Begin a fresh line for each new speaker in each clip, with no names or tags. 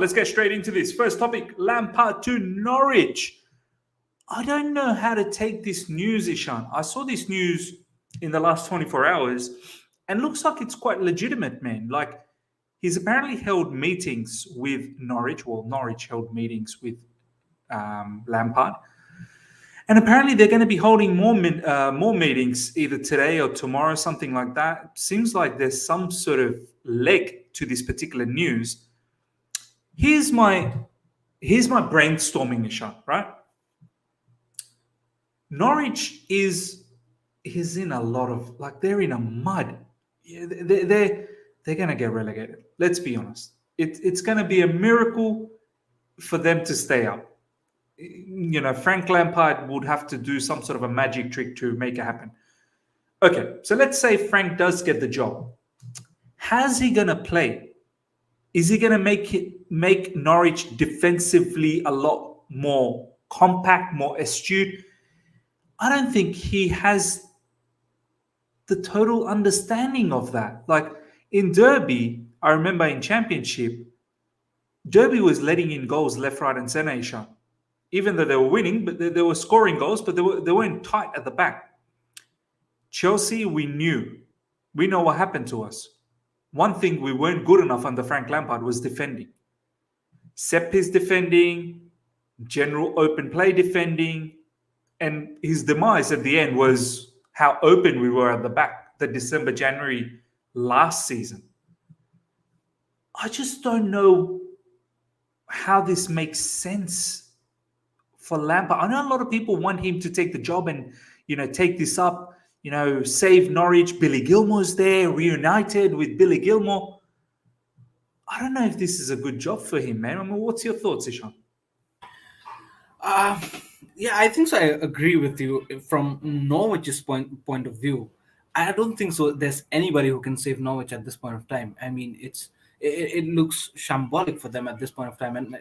Let's get straight into this. First topic, Lampard to Norwich. I don't know how to take this news, Ishan. I saw this news in the last 24 hours and looks like it's quite legitimate, man. Like, he's apparently held meetings with Norwich. Well, Norwich held meetings with Lampard. And apparently they're going to be holding more meetings either today or tomorrow, something like that. Seems like there's some sort of leg to this particular news. Here's my brainstorming, Ishan, right? Norwich is in a lot of, like, they're in a mud. They're going to get relegated. Let's be honest. It's going to be a miracle for them to stay up. You know, Frank Lampard would have to do some sort of a magic trick to make it happen. Okay, so let's say Frank does get the job. How's he going to play? Is he going to make Norwich defensively a lot more compact, more astute? I don't think he has the total understanding of that. Like in Derby, I remember in Championship, Derby was letting in goals left, right, and centre, Ishan. Even though they were winning, but they were scoring goals, but they weren't tight at the back. Chelsea, we know what happened to us. One thing we weren't good enough under Frank Lampard was defending. Set piece defending, general open play defending, and his demise at the end was how open we were at the back, the December, January last season. I just don't know how this makes sense for Lampard. I know a lot of people want him to take the job and, take this up, save Norwich. Billy Gilmore's there, reunited with Billy Gilmore. I don't know if this is a good job for him, man. I mean, what's your thoughts, Ishan?
Yeah, I think so. I agree with you from Norwich's point of view. I don't think so. There's anybody who can save Norwich at this point of time. I mean, it looks shambolic for them at this point of time. And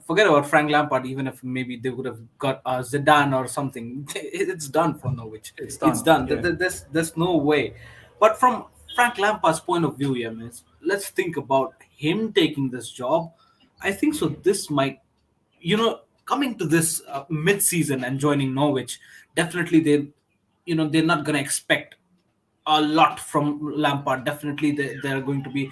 forget about Frank Lampard. Even if maybe they would have got Zidane or something, it's done for Norwich. It's done.
Yeah.
There's no way. But from Frank Lampard's point of view, yeah, man, let's think about him taking this job. I think so. This might, coming to this mid-season and joining Norwich, definitely they're not going to expect a lot from Lampard. Definitely they're going to be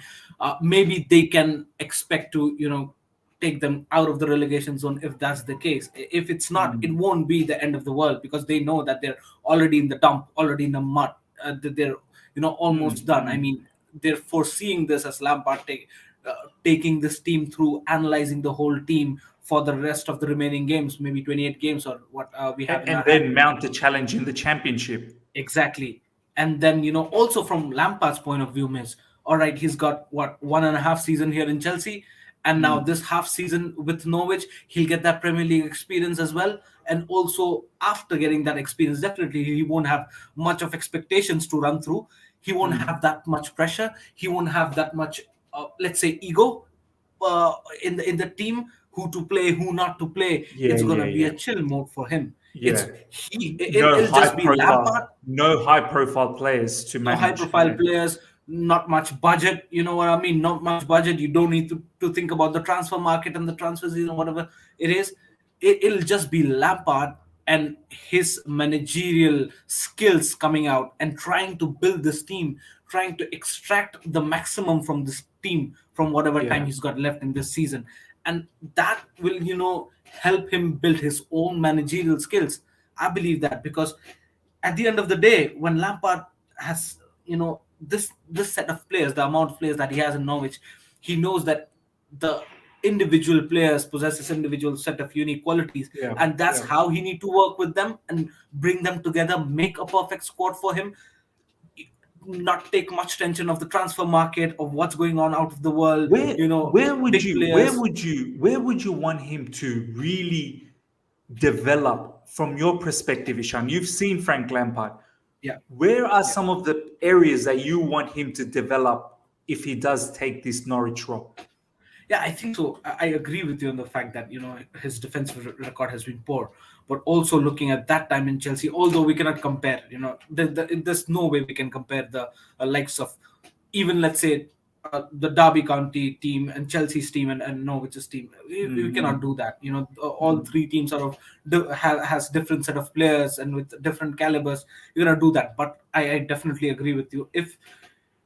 maybe they can expect to take them out of the relegation zone if that's the case. If it's not, it won't be the end of the world because they know that they're already in the dump, already in the mud. That they're almost done. I mean, they're foreseeing this as Lampard taking this team through, analyzing the whole team for the rest of the remaining games, maybe 28 games or what we have.
And then mount a challenge in the Championship.
Exactly. And then, also from Lampard's point of view, miss, all right, he's got, 1.5 season here in Chelsea. And now this half season with Norwich, he'll get that Premier League experience as well. And also after getting that experience, definitely he won't have much of expectations to run through. He won't have that much pressure. He won't have that much, let's say, ego in the team, who to play, who not to play. It's going to be a chill mode for him.
Yeah.
It'll just be Lampard.
No high-profile players to manage.
No high-profile players, not much budget. You know what I mean? Not much budget. You don't need to think about the transfer market and the transfer season, whatever it is. It'll just be Lampard and his managerial skills coming out and trying to build this team, trying to extract the maximum from this team from whatever time he's got left in this season. And that will, help him build his own managerial skills. I believe that because at the end of the day, when Lampard has, this set of players, the amount of players that he has in Norwich, he knows that the individual players possess this individual set of unique qualities. And that's how he need to work with them and bring them together, make a perfect squad for him. Not take much tension of the transfer market, of what's going on out of the world.
Where would you want him to really develop from your perspective, Ishan? You've seen Frank Lampard.
Yeah.
Where are some of the areas that you want him to develop if he does take this Norwich role?
Yeah, I think so. I agree with you on the fact that, his defensive record has been poor. But also looking at that time in Chelsea, although we cannot compare, there's no way we can compare the likes of even, let's say, the Derby County team and Chelsea's team and Norwich's team. We cannot do that. All three teams sort of has different set of players and with different calibers. You're gonna do that. But I definitely agree with you. If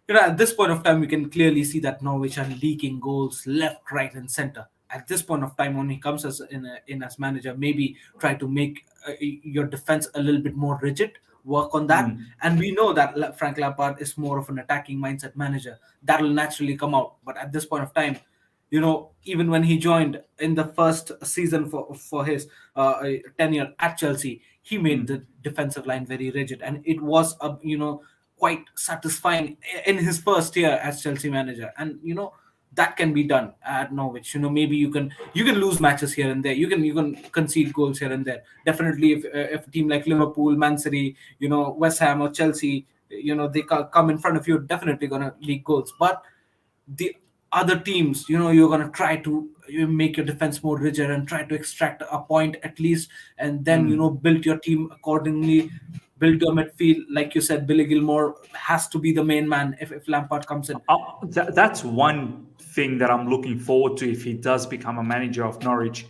at this point of time, we can clearly see that Norwich are leaking goals left, right, and center. At this point of time, when he comes in as manager, maybe try to make your defense a little bit more rigid. Work on that, and we know that Frank Lampard is more of an attacking mindset manager. That will naturally come out. But at this point of time, even when he joined in the first season for his tenure at Chelsea, he made the defensive line very rigid, and it was a quite satisfying in his first year as Chelsea manager. And that can be done at Norwich. Maybe you can lose matches here and there. You can concede goals here and there. Definitely, if a team like Liverpool, Man City, West Ham or Chelsea, they come in front of you, definitely gonna leak goals. But the other teams, you're gonna try to make your defense more rigid and try to extract a point at least, and then build your team accordingly. Build your midfield, like you said. Billy Gilmore has to be the main man if Lampard comes in.
That's one thing that I'm looking forward to if he does become a manager of Norwich.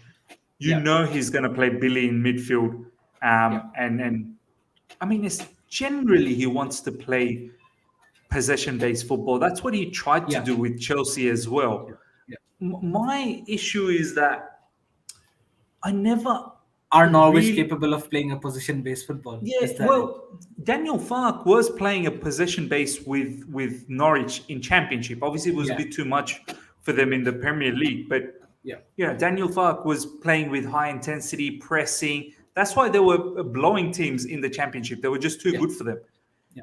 He's going to play Billy in midfield, and I mean, it's generally he wants to play possession-based football. That's what he tried to do with Chelsea as well. My issue is that I never.
Are Norwich capable of playing a position-based football?
Yeah, well, Daniel Farke was playing a possession-based with Norwich in Championship. Obviously, it was a bit too much for them in the Premier League. But Daniel Farke was playing with high intensity pressing. That's why they were blowing teams in the Championship. They were just too good for them.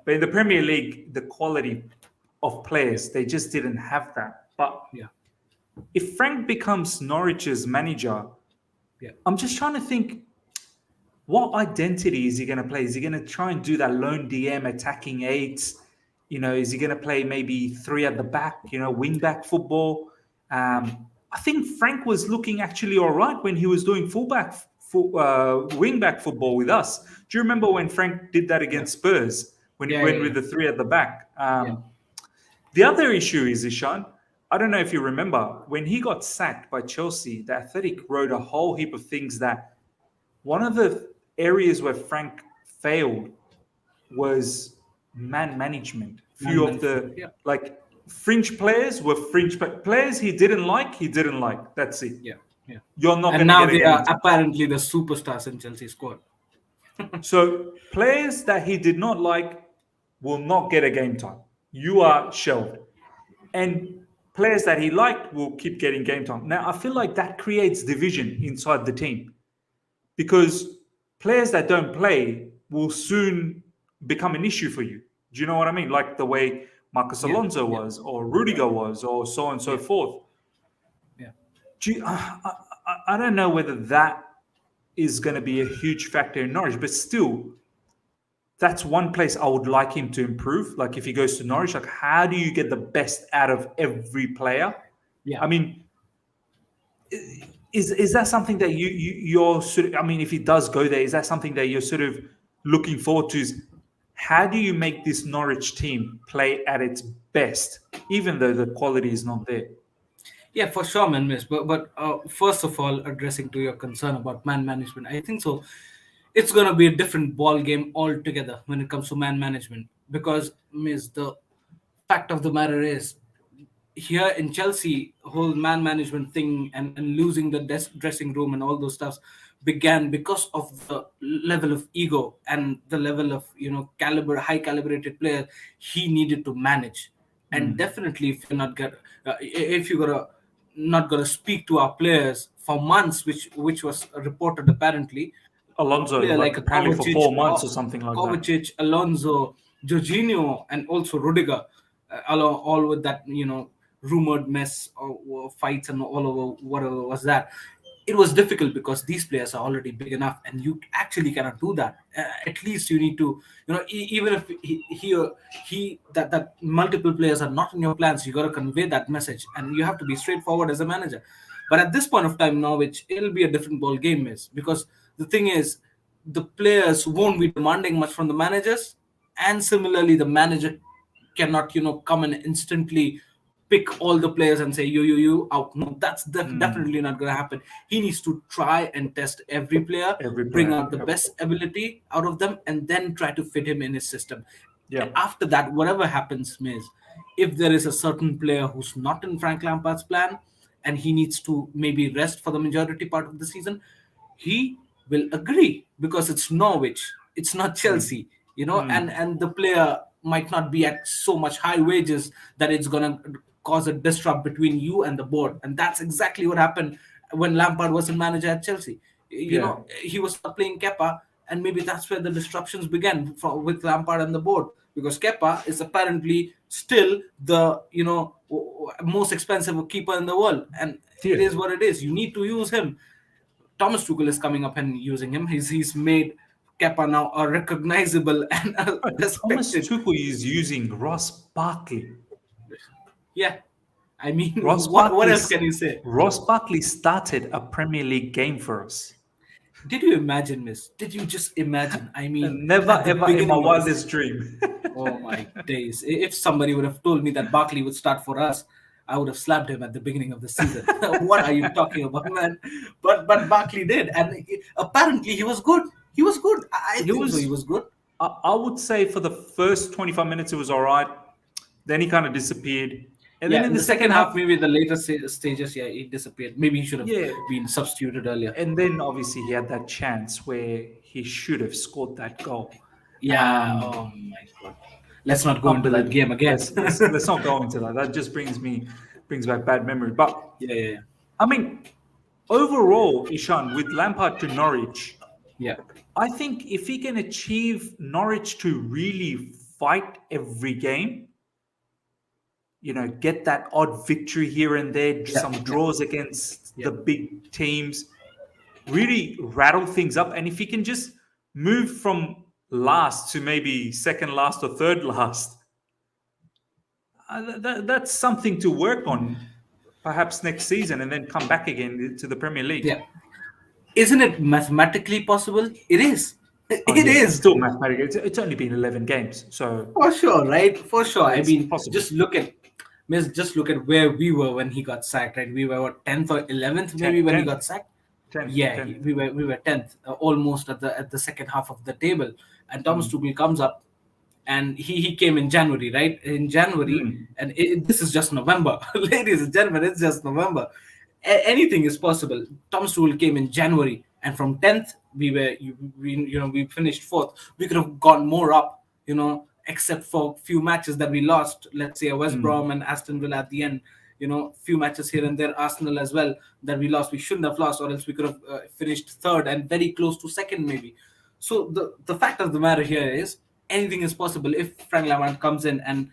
But in the Premier League, the quality of players, they just didn't have that. But if Frank becomes Norwich's manager, I'm just trying to think, what identity is he going to play? Is he going to try and do that lone DM attacking eights? Is he going to play maybe three at the back, wing back football? I think Frank was looking actually all right when he was doing wing back football with us. Do you remember when Frank did that against Spurs when he went with the three at the back? The other issue is, Ishan, I don't know if you remember, when he got sacked by Chelsea, the Athletic wrote a whole heap of things that one of the areas where Frank failed was man management. Few of the fringe players were fringe players he didn't like. That's it. You're not.
And now they are apparently the superstars in Chelsea squad.
So players that he did not like will not get a game time. You are shelved. And players that he liked will keep getting game time. Now, I feel like that creates division inside the team because players that don't play will soon become an issue for you. Do you know what I mean? Like the way Marcus Alonso was, or Rudiger was, or so on and so forth. I don't know whether that is going to be a huge factor in Norwich, but still, that's one place I would like him to improve. Like if he goes to Norwich, like how do you get the best out of every player? I mean, is that something that you're sort of, I mean, if he does go there, is that something that you're sort of looking forward to? Is how do you make this Norwich team play at its best, even though the quality is not there?
Yeah, for sure, man, miss. But first of all, addressing to your concern about man management, I think so. It's gonna be a different ball game altogether when it comes to man management because, miss, the fact of the matter is, here in Chelsea, whole man management thing and losing the dressing room and all those stuffs began because of the level of ego and the level of high calibrated player he needed to manage. And definitely, if you're not if you're gonna not gonna speak to our players for months, which was reported apparently.
Alonso, like apparently for 4 months or something like
Kovacic, Alonso, Jorginho, and also Rudiger, all with that rumored mess or fights and all over whatever was that. It was difficult because these players are already big enough, and you actually cannot do that. At least you need to, even if that multiple players are not in your plans, you got to convey that message, and you have to be straightforward as a manager. But at this point of time, Norwich, it'll be a different ball game, miss, because the thing is, the players won't be demanding much from the managers, and similarly, the manager cannot, come and instantly pick all the players and say you out. No, that's
Mm.
definitely not going to happen. He needs to try and test every player,
Every
bring
player.
out the
Yep.
best ability out of them, and then try to fit him in his system. And
Yep.
after that, whatever happens, Miz, if there is a certain player who's not in Frank Lampard's plan and he needs to maybe rest for the majority part of the season, he will agree because it's Norwich, it's not
Mm.
Chelsea,
Mm.
and the player might not be at so much high wages that it's gonna cause a disrupt between you and the board. And that's exactly what happened when Lampard wasn't manager at Chelsea.
Yeah.
He was not playing Kepa, and maybe that's where the disruptions began with Lampard and the board, because Kepa is apparently still the most expensive keeper in the world, and it
Yeah.
is what it is. You need to use him. Thomas Tuchel is coming up and using him. He's made Kepa now a recognizable and a
Thomas
respected.
Tuchel is using Ross Barkley.
Yeah, I mean,
Ross
what
Barkley.
else can you say?
Ross Barkley started a Premier League game for us.
Did you imagine, Miss? Did you just imagine? I mean,
And never
at the
ever in my
beginning of this,
wildest dream.
oh my days! If somebody would have told me that Barkley would start for us, I would have slapped him at the beginning of the season. What are you talking about, man? But Barkley did, and apparently he was good. He was good. I
He
think so. He
was,
was good.
I would say, for the first 25 minutes, it was all right. Then he kind of disappeared. And then
Yeah,
in
in
the
the second
second
half,
half,
maybe the later stages, yeah, he disappeared. Maybe he should have
yeah.
been substituted earlier.
And then obviously he had that chance where he should have scored that goal.
Yeah. Oh my god. Let's not go into that
Unbelievable.
game again.
Let's not go into that. That just brings back bad memory. But
Yeah, yeah, yeah.
I mean, overall, Ishan, with Lampard to Norwich,
Yeah.
I think if he can achieve Norwich to really fight every game, get that odd victory here and there,
Yeah.
some
Yeah.
draws against
Yeah.
the big teams, really rattle things up. And if he can just move from last to maybe second last or third last, that's something to work on perhaps next season and then come back again to the Premier League.
Yeah. Isn't it mathematically possible? It is.
Oh,
It
yeah, it's
is.
still mathematical. It's only been 11 games. So
For sure, right? For sure. I
it's
mean,
possible.
just look at where we were when he got sacked, right? We were what, 10th or 11th maybe when he
10th,
got sacked.
10th,
Yeah,
10th.
we were 10th, almost at the second half of the table. And Thomas
Mm.
Tuchel comes up, and he came in January, right? In January,
Mm.
and this is just November, ladies and gentlemen. It's just November. Anything is possible. Thomas Tuchel came in January, and from 10th we finished fourth. We could have gone more up, except for few matches that we lost. Let's say a West
Mm.
Brom and Aston Villa at the end. Few matches here and there, Arsenal as well, that we lost. We shouldn't have lost, or else we could have finished third and very close to second maybe. So the fact of the matter here is anything is possible if Frank Lampard comes in. And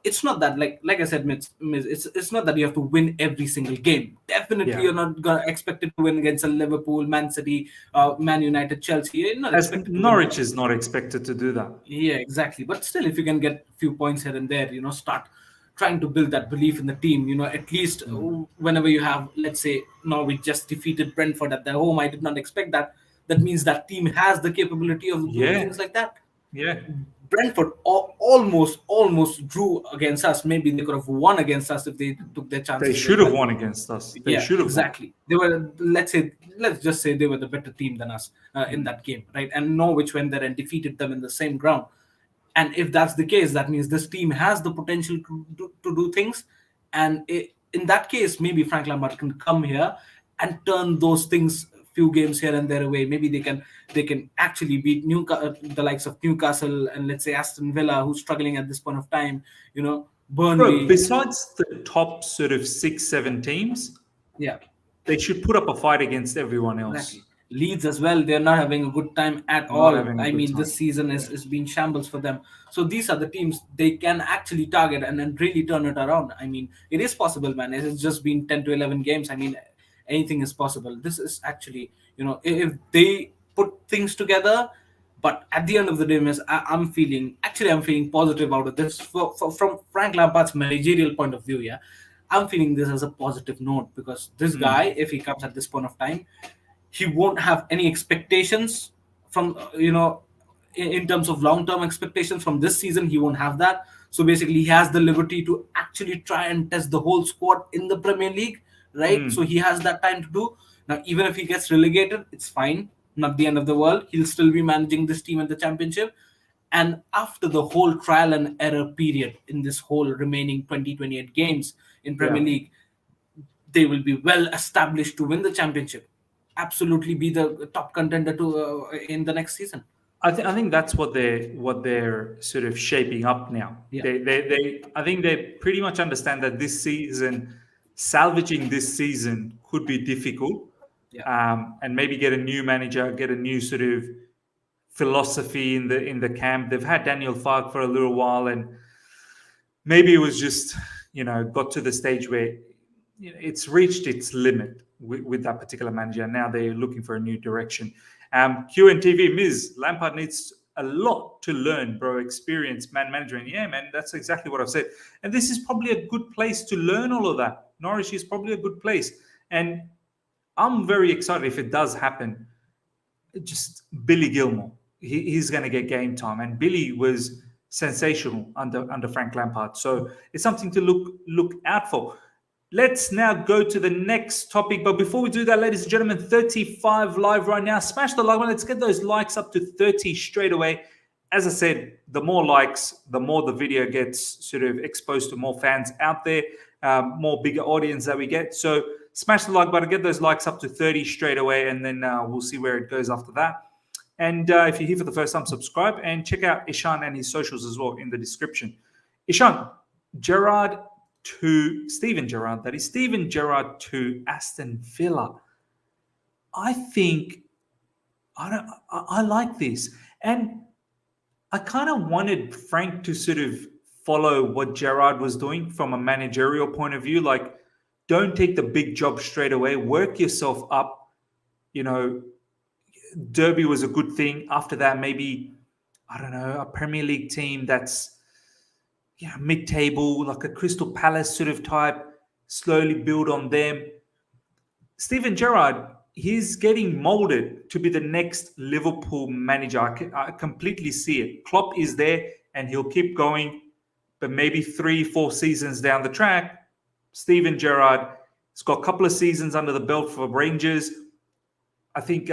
it's not that, like I said, it's not that you have to win every single game. Definitely,
Yeah.
you're not gonna expect it to win against a Liverpool, Man City, Man United, Chelsea. You're not
As
expected to win.
Norwich is not expected to do that.
Yeah, exactly. But still, if you can get a few points here and there, start trying to build that belief in the team. At least whenever you have, let's say, Norwich just defeated Brentford at their home, I did not expect that. That means that team has the capability of doing
Yeah.
things like that.
Yeah.
Brentford almost drew against us. Maybe they could have won against us if they took their chances.
They
as
should have
well.
won against us. They
Yeah,
should have
exactly. They were, let's just say they were the better team than us in that game, right? And Norwich went there and defeated them in the same ground. And if that's the case, that means this team has the potential to do things. And in that case, maybe Frank Lampard can come here and turn those things, few games here and there, away. Maybe they can actually beat the likes of Newcastle and, let's say, Aston Villa, who's struggling at this point of time.
won.
Burnley.
Bro, besides the top sort of 6-7 teams,
Yeah.
they should put up a fight against everyone else.
Exactly. Leeds as well, they're not having a good time at
Not
all.
having a
I
good
mean,
time.
this season is been shambles for them. So these are the teams they can actually target and then really turn it around. I mean, it is possible, man. It's just been 10 to 11 games. I mean, anything is possible. This is actually, if they put things together. But at the end of the day, miss, I'm feeling positive out of this. From Frank Lampard's managerial point of view, yeah, I'm feeling this as a positive note, because this guy, if he comes at this point of time, he won't have any expectations from in terms of long term expectations from this season, he won't have that. So basically, he has the liberty to actually try and test the whole squad in the Premier League, right? So he has that time to do. Now, even if he gets relegated, it's fine. Not the end of the world. He'll still be managing this team in the Championship. And after the whole trial and error period in this whole remaining 2028 games in Premier
Yeah.
League, they will be well established to win the Championship. Absolutely be the top contender to in the next season.
I think that's what they're sort of shaping up now.
Yeah,
They I think they pretty much understand that this season, salvaging this season could be difficult,
yeah.
and maybe get a new manager, get a new sort of philosophy in the camp. They've had Daniel Fark for a little while, and maybe it was just got to the stage where it's reached its limit with that particular manager. Now they're looking for a new direction. QNTV, Ms. Lampard needs a lot to learn, bro. Experience, man management. Yeah, man, that's exactly what I've said. And this is probably a good place to learn all of that. Norwich is probably a good place. And I'm very excited if it does happen. Just Billy Gilmore, he's going to get game time. And Billy was sensational under Frank Lampard. So it's something to look out for. Let's now go to the next topic. But before we do that, ladies and gentlemen, 35 live right now. Smash the like button. Let's get those likes up to 30 straight away. As I said, the more likes, the more the video gets sort of exposed to more fans out there, more bigger audience that we get. So smash the like button, get those likes up to 30 straight away, and then we'll see where it goes after that. And if you're here for the first time, subscribe and check out Ishan and his socials as well in the description. Ishan, Gerrard to Steven Gerrard, that is Steven Gerrard to Aston Villa. I think I like this, and I kind of wanted Frank to sort of follow what Gerrard was doing from a managerial point of view. Like, don't take the big job straight away. Work yourself up. Derby was a good thing. After that, maybe I don't know, a Premier League team that's mid-table, like a Crystal Palace sort of type, slowly build on them. Steven Gerrard, he's getting molded to be the next Liverpool manager. I completely see it. Klopp is there and he'll keep going, but maybe 3-4 seasons down the track, Steven Gerrard has got a couple of seasons under the belt for Rangers. I think,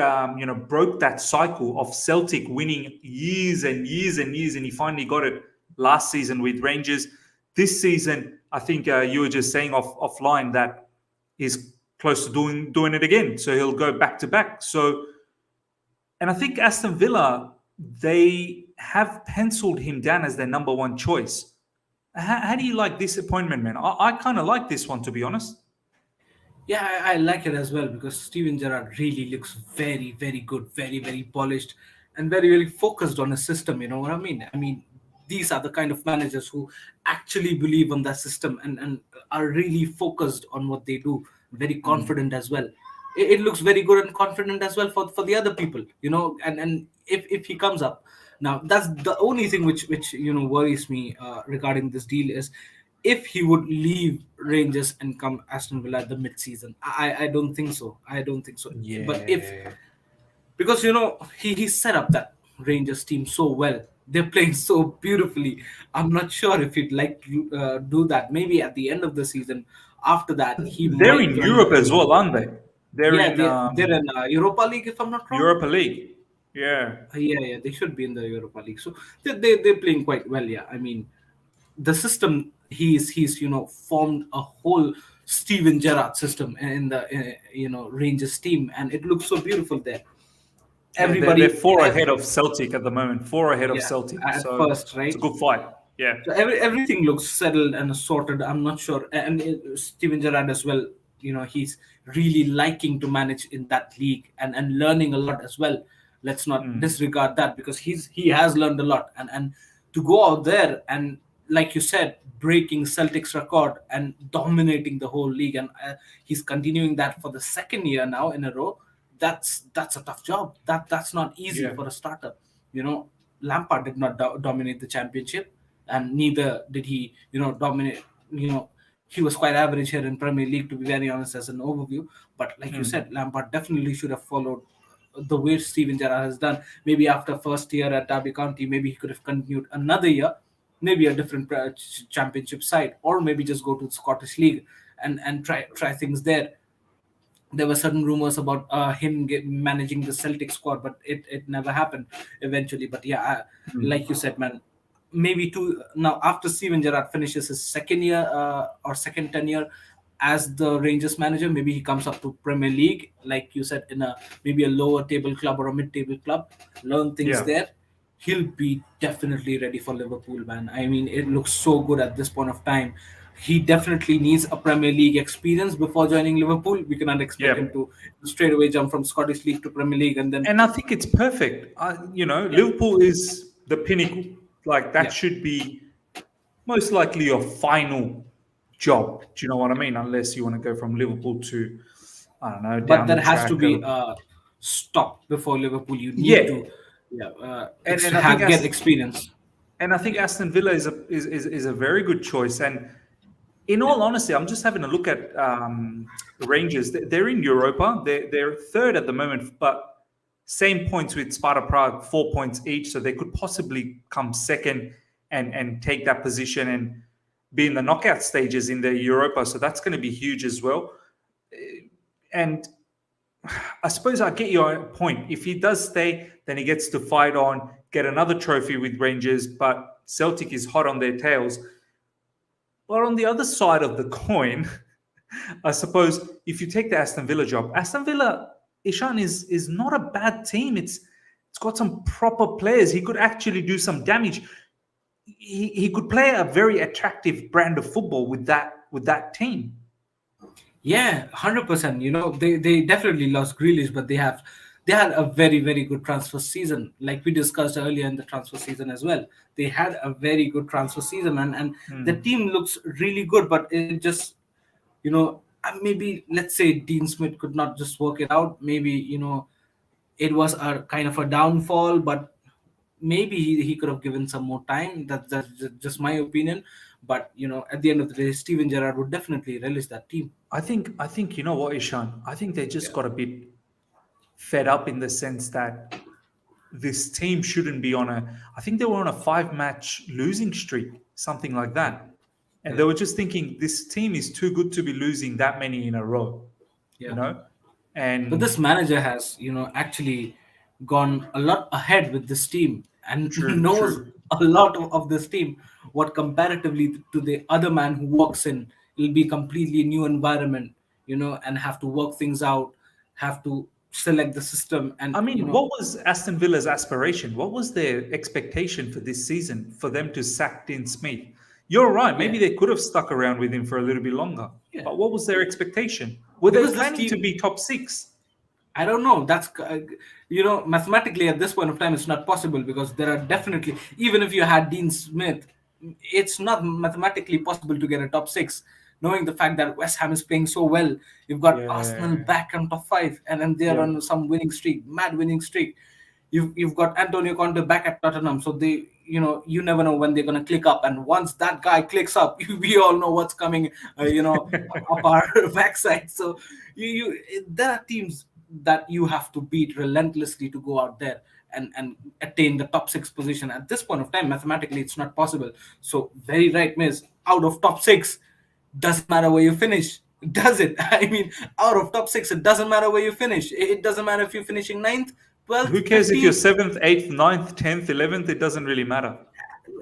broke that cycle of Celtic winning years and years and years, and he finally got it last season with Rangers. This season, I think you were just saying offline that he's close to doing it again. So he'll go back to back. So, and I think Aston Villa, they have penciled him down as their number one choice. How do you like this appointment, man? I kind of like this one, to be honest.
Yeah, I like it as well because Steven Gerrard really looks very, very good, very, very polished, and very, very focused on his system. You know what I mean? I mean, these are the kind of managers who actually believe on that system and are really focused on what they do, very confident as well. It looks very good and confident as well for the other people, and if he comes up. Now, that's the only thing which worries me regarding this deal is if he would leave Rangers and come Aston Villa at the mid-season. I don't think so. I don't think so. But if because he set up that Rangers team so well, they're playing so beautifully. I'm not sure if he'd like to do that. Maybe at the end of the season. After that,
they're
might
in
join
Europe
the
as
team.
well, aren't they?
They're in Europa League, if I'm not wrong.
Europa League. Yeah.
Yeah, they should be in the Europa League. So they're playing quite well. Yeah, I mean, the system he's formed a whole Steven Gerrard system in the Rangers team, and it looks so beautiful there. Everybody,
they're four ahead of Celtic at the moment. Four ahead of
yeah,
Celtic.
at
So
first, right?
it's a good fight. Yeah.
So everything looks settled and sorted. I'm not sure, and Steven Gerrard as well. He's really liking to manage in that league and learning a lot as well. Let's not disregard that because he has learned a lot, and to go out there and, like you said, breaking Celtic's record and dominating the whole league, and he's continuing that for the second year now in a row. That's a tough job. That's not easy for a starter. Lampard did not dominate the championship, and neither did he dominate. He was quite average here in Premier League, to be very honest, as an overview. But like you said, Lampard definitely should have followed the way Steven Gerrard has done. Maybe after first year at Derby County, maybe he could have continued another year, maybe a different championship side, or maybe just go to the Scottish League and try things there. There were certain rumors about him managing the Celtic squad, but it never happened eventually. But yeah, like you said, man, maybe two now after Steven Gerrard finishes his second year or second tenure as the Rangers manager, maybe he comes up to Premier League, like you said, in a maybe a lower table club or a mid-table club, learn things
Yeah.
there. He'll be definitely ready for Liverpool, man. I mean, it looks so good at this point of time. He definitely needs a Premier League experience before joining Liverpool. We cannot expect him
Yeah.
to straight away jump from Scottish League to Premier League and then
And I think it's perfect.
yeah,
Liverpool is the pinnacle. Like that
yeah.
should be most likely your final job. Do you know what I mean? Unless you want to go from Liverpool to, I don't know,
But
down the
there has to
track.
be a stop before Liverpool. You need
Yeah,
to yeah,
and I think
get experience.
Aston Villa is a very good choice. And in all honesty, I'm just having a look at Rangers. They're in Europa. They're third at the moment, but same points with Sparta Prague, 4 points each. So they could possibly come second and take that position and be in the knockout stages in the Europa. So that's going to be huge as well. And I suppose I get your point. If he does stay, then he gets to fight on, get another trophy with Rangers, but Celtic is hot on their tails. But on the other side of the coin, I suppose if you take the Aston Villa job, Aston Villa, Ishan is not a bad team. It's got some proper players. He could actually do some damage. He could play a very attractive brand of football with that team.
Yeah, 100%. You know, they definitely lost Grealish, but they had a very very good transfer season, like we discussed earlier in the transfer season as well. They had a very good transfer season, and the team looks really good. But it just maybe let's say Dean Smith could not just work it out. Maybe it was a kind of a downfall, but maybe he could have given some more time. That's just my opinion. But at the end of the day, Steven Gerrard would definitely relish that team.
I think you know what, Ishan? I think they just
Yeah,
got a bit fed up in the sense that this team shouldn't be on a. I think they were on a 5-match losing streak, something like
yeah,
that, and
yeah,
they were just thinking this team is too good to be losing that many in a row, you
yeah.
know.
But
And
this manager has, actually gone a lot ahead with this team and
true,
knows
true.
a lot of this team. What comparatively to the other man who walks in, it'll be completely new environment, and have to work things out, have to select the system,
I
and
mean, what was Aston Villa's aspiration? What was their expectation for this season for them to sack Dean Smith? You're right.
yeah,
Maybe they could have stuck around with him for a little bit longer.
yeah,
But what was their expectation? Were they
because this
planning to
team,
be top six?
I don't know. That's mathematically at this point of time, it's not possible because there are definitely, even if you had Dean Smith, it's not mathematically possible to get a top six. Knowing the fact that West Ham is playing so well, you've got Arsenal
Yeah,
back on top five, and then they're
yeah.
on some winning streak, mad winning streak. You've got Antonio Conte back at Tottenham, so you never know when they're gonna click up, and once that guy clicks up, we all know what's coming, up our backside. So there are teams that you have to beat relentlessly to go out there and attain the top six position. At this point of time, mathematically, it's not possible. So very right, Miss. Out of top six, doesn't matter where you finish. Does it? I mean, out of top six, it doesn't matter where you finish. It doesn't matter if you're finishing ninth,
Who
12th,
cares if you're
15th.
seventh, eighth, ninth, 10th, 11th? It doesn't really matter.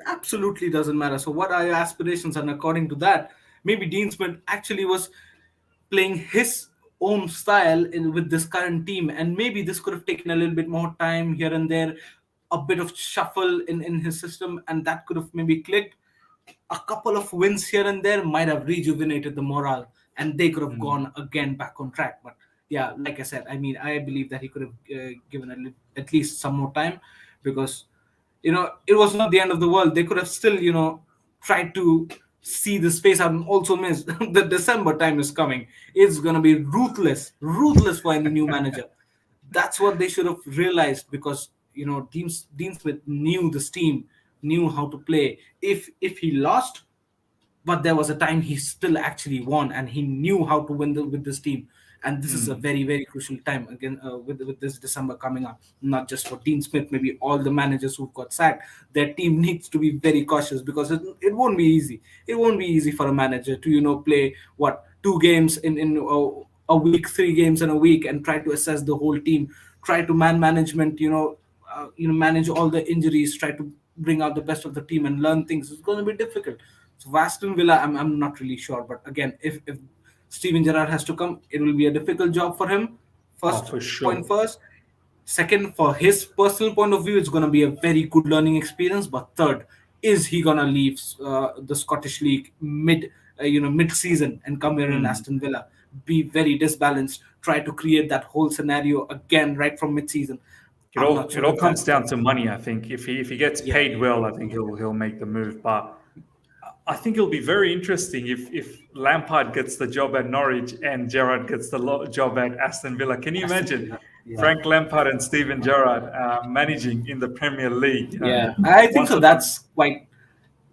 Absolutely doesn't matter. So, what are your aspirations? And according to that, maybe Dean Smith actually was playing his own style with this current team, and maybe this could have taken a little bit more time here and there, a bit of shuffle in his system, and that could have maybe clicked. A couple of wins here and there might have rejuvenated the morale, and they could have gone again back on track. But yeah, like I said, I mean, I believe that he could have given at least some more time, because it was not the end of the world. They could have still tried to see this face out, and also miss. The December time is coming. It's gonna be ruthless for any new manager. That's what they should have realized, because Dean Smith knew this team, knew how to play. If he lost, but there was a time he still actually won, and he knew how to win with this team. and this is a very, very crucial time again, with this December coming up, not just for Dean Smith, maybe all the managers who've got sacked. Their team needs to be very cautious, because it won't be easy. It won't be easy for a manager to, play what, 2 games in a week, 3 games in a week, and try to assess the whole team, try to management, manage all the injuries, try to bring out the best of the team and learn things. It's going to be difficult. So for Aston Villa, I'm not really sure. But again, if Steven Gerrard has to come, it will be a difficult job for him.
Oh,
First
for sure.
point first. Second, for his personal point of view, it's going to be a very good learning experience. But third, is he going to leave the Scottish League mid season and come here in Aston Villa, be very disbalanced, try to create that whole scenario again right from mid season? I'm not
It
sure
all
if
comes
that's
down
gonna.
to money. I think if he gets
Yeah,
paid well, I think he'll make the move. But I think it'll be very interesting if Lampard gets the job at Norwich and Gerrard gets the job at Aston Villa. Can you
Aston
imagine
Villa. Yeah.
Frank Lampard and Steven Gerrard managing in the Premier League?
Yeah, I think
Once
so.
upon
That's quite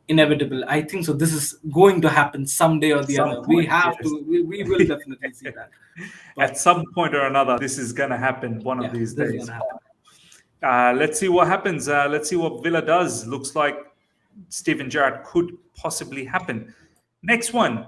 inevitable. I think so. This is going to happen someday or the
some
other. We
point,
have
yes.
to. We will definitely see that.
At
But
some point or another, this is going to happen one of
yeah,
these
this is
days.
gonna happen.
Let's see what happens. Let's see what Villa does. Looks like Steven Gerrard could possibly happen. Next one,